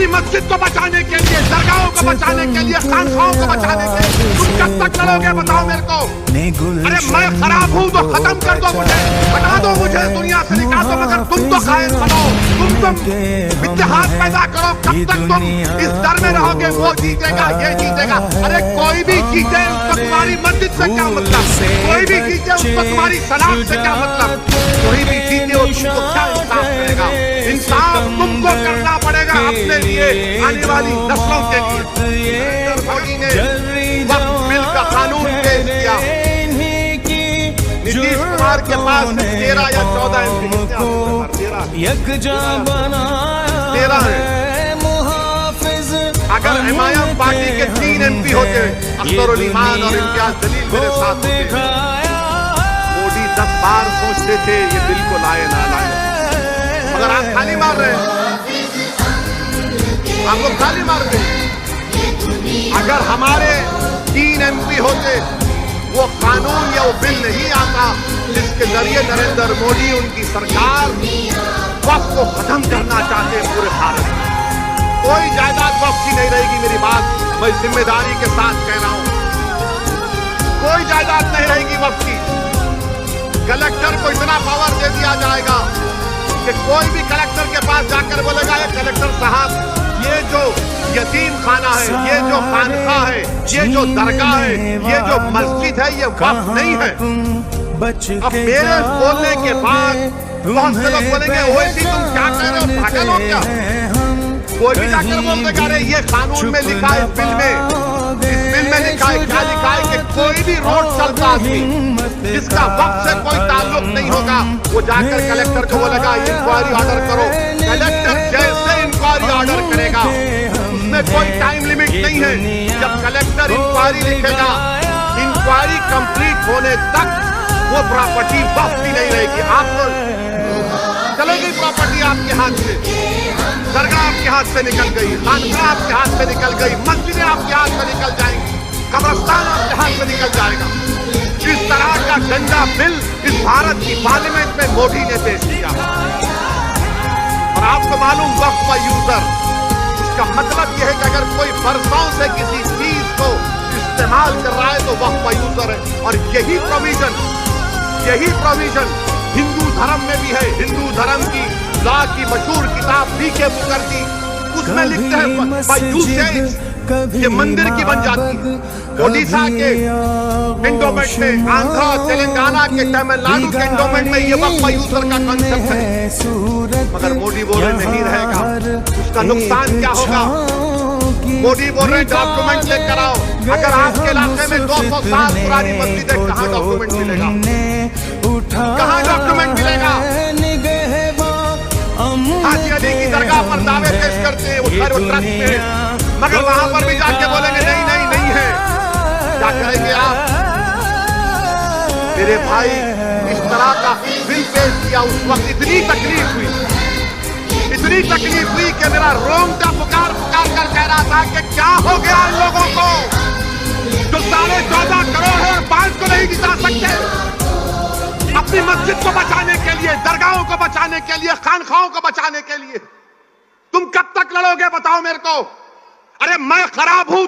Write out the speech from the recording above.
अपनी मस्जिद को बचाने के लिए, दरगाहों को बचाने के लिए, खानखाओं को बचाने के लिए तुम कब तक लड़ोगे बताओ मेरे को। अरे मैं खराब हूँ तो खत्म कर दो मुझे, बना दो मुझे, दुनिया से निकाल दो, मगर तुम तो कायम बनो, तुम इत्तेहाद पैदा करो। कब तक तुम इस डर में रहोगे वो जीतेगा ये जीतेगा। अरे कोई भी जीते उसको तुम्हारी मस्जिद से क्या मतलब, कोई भी जीते उसको तुम्हारी सलाह से क्या मतलब, कोई भी जीते हो तुमको क्या इंसाफ करेगा। इंसाफ तुमको करना पड़ेगा अपने लिए, आने वाली नस्लों के लिए। मोदी ने वक्फ बिल का कानून पेश किया, नीतीश कुमार के पास 13 या 14 MP 13 है। अगर एमआईएम पार्टी के 3 MP होते, अख्तरुल ईमान और इम्तियाज जलील मेरे साथ होते, मोदी 10 बार सोचते थे ये बिल को लाए ना लाए, मगर आप खाली मार रहे हैं, आप लोग खाली मार रहे हैं। अगर हमारे 3 MP होते, वो कानून या वो बिल नहीं आता जिसके जरिए नरेंद्र मोदी उनकी सरकार वक्फ को खत्म करना चाहते हैं पूरे भारत में। कोई जायदाद वक्फ की नहीं रहेगी, मेरी बात मैं जिम्मेदारी के साथ कह रहा हूं, कोई जायदाद नहीं रहेगी वक्फ की। कलेक्टर को इतना पावर दे दिया जाएगा कि कोई भी कलेक्टर के पास जाकर बोलेगा ये कलेक्टर साहब ये जो यतीम खाना है, ये जो खानका है, ये जो दरगाह है, ये जो मस्जिद है, ये वक्फ नहीं है। अब मेरे बोलने के बाद बहुत से लोग बोलेंगे ओवैसी तुम क्या कह रहे हो, पागल हो क्या। कोई भी जाकर बोल देगा अरे ये कानून में लिखा है, इस बिल में लिखा है, क्या लिखा है कि कोई भी रोड चलता आदमी जिसका वक्त से कोई ताल्लुक नहीं होगा वो जाकर कलेक्टर को बोलेगा इंक्वायरी ऑर्डर करो। कलेक्टर जैसे इंक्वायरी ऑर्डर करेगा उसमें कोई टाइम लिमिट नहीं है। जब कलेक्टर इंक्वायरी लिखेगा, इंक्वायरी कंप्लीट होने तक वो प्रॉपर्टी वक्त भी नहीं रहेगी। आपको चलेगी प्रॉपर्टी आपके हाथ से, दरगाह आपके हाथ से निकल गई, खानका आपके हाथ से निकल गई, मस्जिदें आपके हाथ से निकल जाएंगी, कब्रिस्तान आपके हाथ से निकल जाएगा। इस तरह का गंदा बिल इस भारत की पार्लियामेंट में मोदी ने पेश किया। और आपको मालूम वक्फ का यूजर, इसका मतलब यह है कि अगर कोई बरसों से किसी चीज को इस्तेमाल कर रहा है तो वक्फ का यूजर है। और यही प्रोविजन हिंदू धर्म में भी है। हिंदू धर्म की लॉ की मशहूर किताब BK मुखर्जी, उसमें लिखते हैं बाय यूसेज ये मंदिर की बन जाती है। ओडिशा के एंडोमेंट में, आंध्रा तेलंगाना के तमिलनाडु के एंडोमेंट में ये वक्फ यूजर का कॉन्सेप्ट है। मगर मोदी बोल रहे नहीं रहेगा, उसका नुकसान क्या होगा। मोदी बोल रहे डॉक्यूमेंट लेकर आओ। अगर आपके इलाके में 200 साल पुरानी मस्जिद है, कहाँ डॉक्यूमेंट मिलेगा, कहाँ डॉक्यूमेंट मिलेगा। हाजी अली की दरगाह पर दावे पेश करते हैं, वो ट्रस्ट में है, मगर वहां पर भी जाके बोलेंगे नहीं है। क्या करेंगे आप मेरे भाई। इस तरह का बिल पेश किया, उस वक्त इतनी तकलीफ हुई कि मेरा रोंगटा पुकार कर कह रहा था कि क्या हो गया इन लोगों को जो 14.5 करोड़ है और 5 को नहीं जिता सकते। अपनी मस्जिद को बचाने के लिए, दरगाहों को बचाने के लिए, खानखाओं को बचाने के लिए तुम कब तक लड़ोगे बताओ मेरे को। अरे मैं खराब हूं